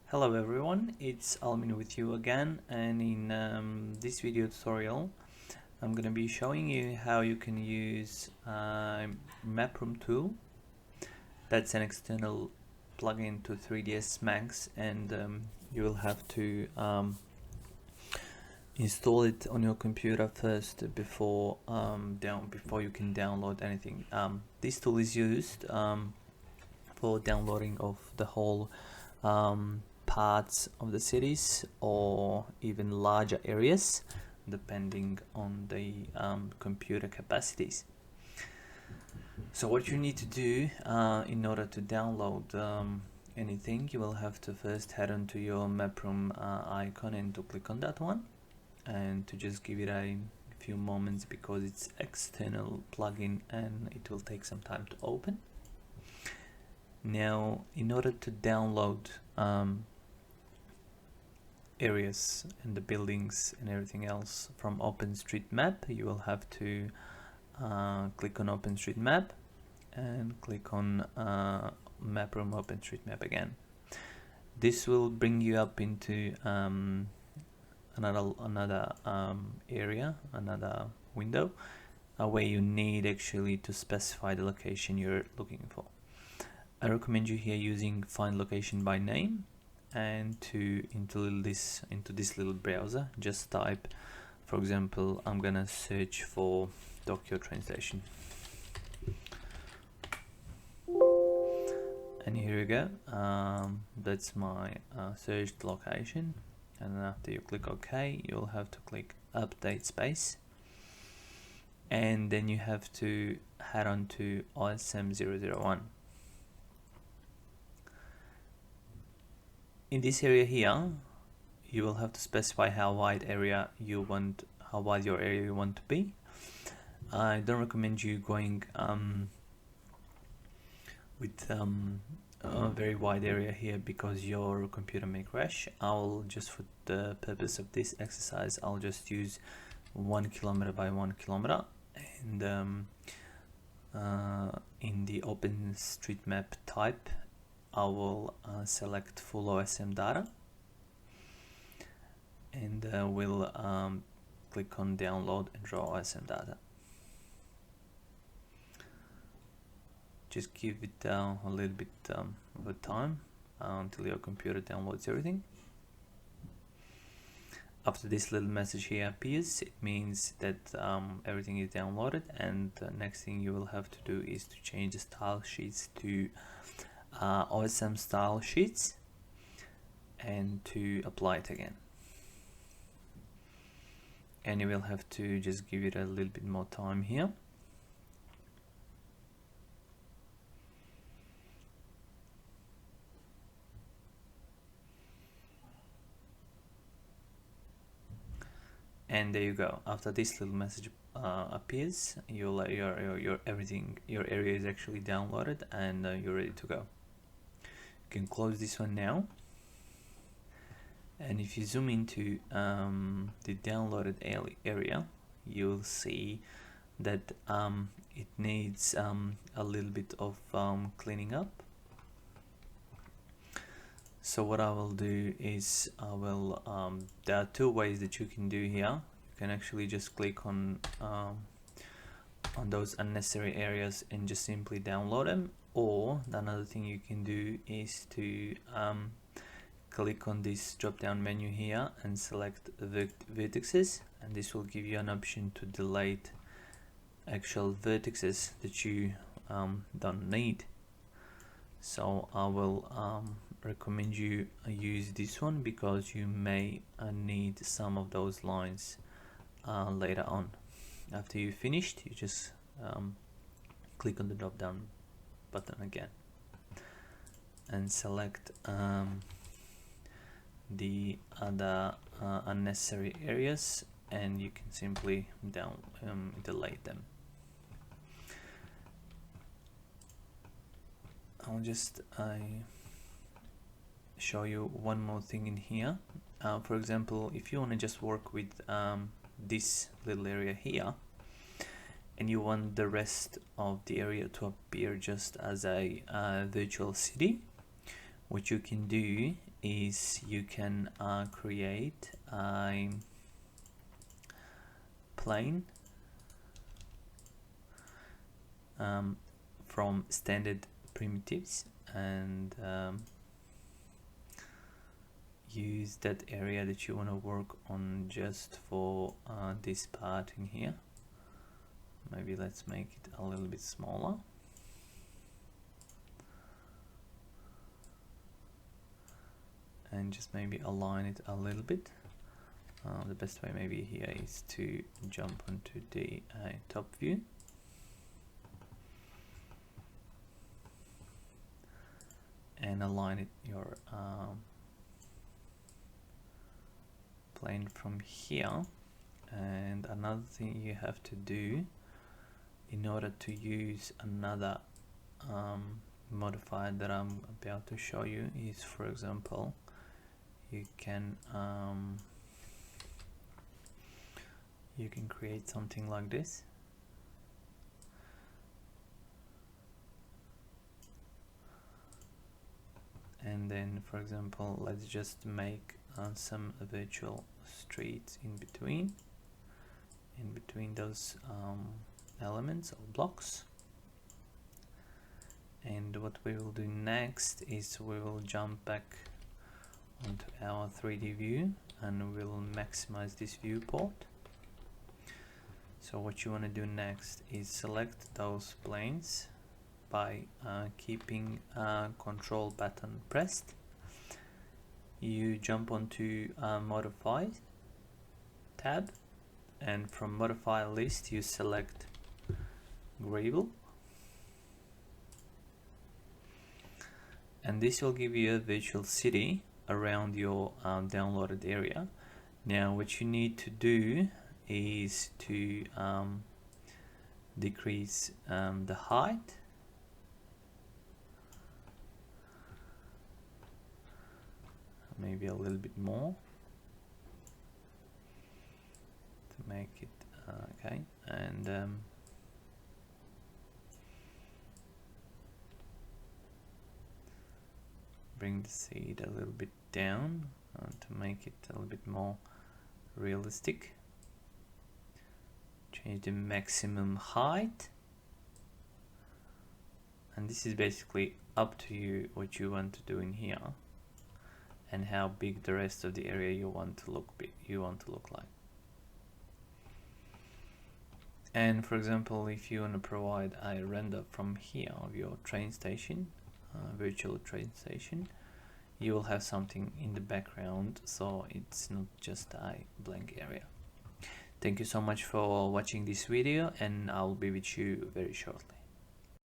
Hello everyone, it's Almin with you again, and in this video tutorial I'm going to be showing you how you can use Maproom tool. That's an external plugin to 3ds Max, and you will have to install it on your computer first before you can download anything. This tool is used for downloading of the whole parts of the cities or even larger areas depending on the computer capacities. So what you need to do in order to download anything, you will have to first head on to your Maproom icon and to click on that one, and to just give it a few moments because it's external plugin and it will take some time to open. Now, in order to download areas and the buildings and everything else from OpenStreetMap, you will have to click on OpenStreetMap and click on Maproom OpenStreetMap again. This will bring you up into another area, another window where you need actually to specify the location you're looking for. I recommend you here using find location by name, and into this little browser just type, for example, I'm gonna search for Tokyo train station, and here you go. That's my searched location, and then after you click OK, you'll have to click update space, and then you have to head on to OSM 001. In this area here, you will have to specify how wide your area you want to be. I don't recommend you going with a very wide area here because your computer may crash. I'll just, for the purpose of this exercise, I'll just use 1 kilometer by 1 kilometer, and in the OpenStreetMap type I will select full OSM data, and we'll click on download and draw OSM data. Just give it a little bit of a time until your computer downloads everything. After this little message here appears, it means that everything is downloaded, and the next thing you will have to do is to change the style sheets to OSM style sheets and to apply it again. And you will have to just give it a little bit more time here. And there you go. After this little message appears, your area is actually downloaded, and you're ready to go. You can close this one now, and if you zoom into the downloaded area, you'll see that it needs a little bit of cleaning up. So what I will do is there are two ways that you can do here. You can actually just click on those unnecessary areas and just simply download them, or another thing you can do is to click on this drop down menu here and select vertices, and this will give you an option to delete actual vertices that you don't need. So I will recommend you use this one because you may need some of those lines later on. After you've finished, you just click on the drop down button again and select the other unnecessary areas, and you can simply delete them. I'll just show you one more thing in here. For example, if you want to just work with this little area here, and you want the rest of the area to appear just as a virtual city, what you can do is you can create a plane from standard primitives and use that area that you want to work on just for this part in here. Maybe let's make it a little bit smaller. And just maybe align it a little bit. The best way maybe here is to jump onto the top view. And align it your plane from here. And another thing you have to do in order to use another modifier that I'm about to show you is, for example, you can create something like this. And then, for example, let's just make some virtual streets in between those elements or blocks. And what we will do next is we will jump back onto our 3D view and we'll maximize this viewport. So what you want to do next is select those planes by keeping control button pressed. You jump onto modify tab, and from modify list you select Greeble, and this will give you a virtual city around your downloaded area. Now what you need to do is to decrease the height, maybe a little bit more to make it okay, and bring the seed a little bit down to make it a little bit more realistic. Change the maximum height, and this is basically up to you what you want to do in here and how big the rest of the area you want to look like. And for example, if you want to provide a render from here of your train station, virtual train station, you will have something in the background, so it's not just a blank area. Thank you so much for watching this video, and I'll be with you very shortly.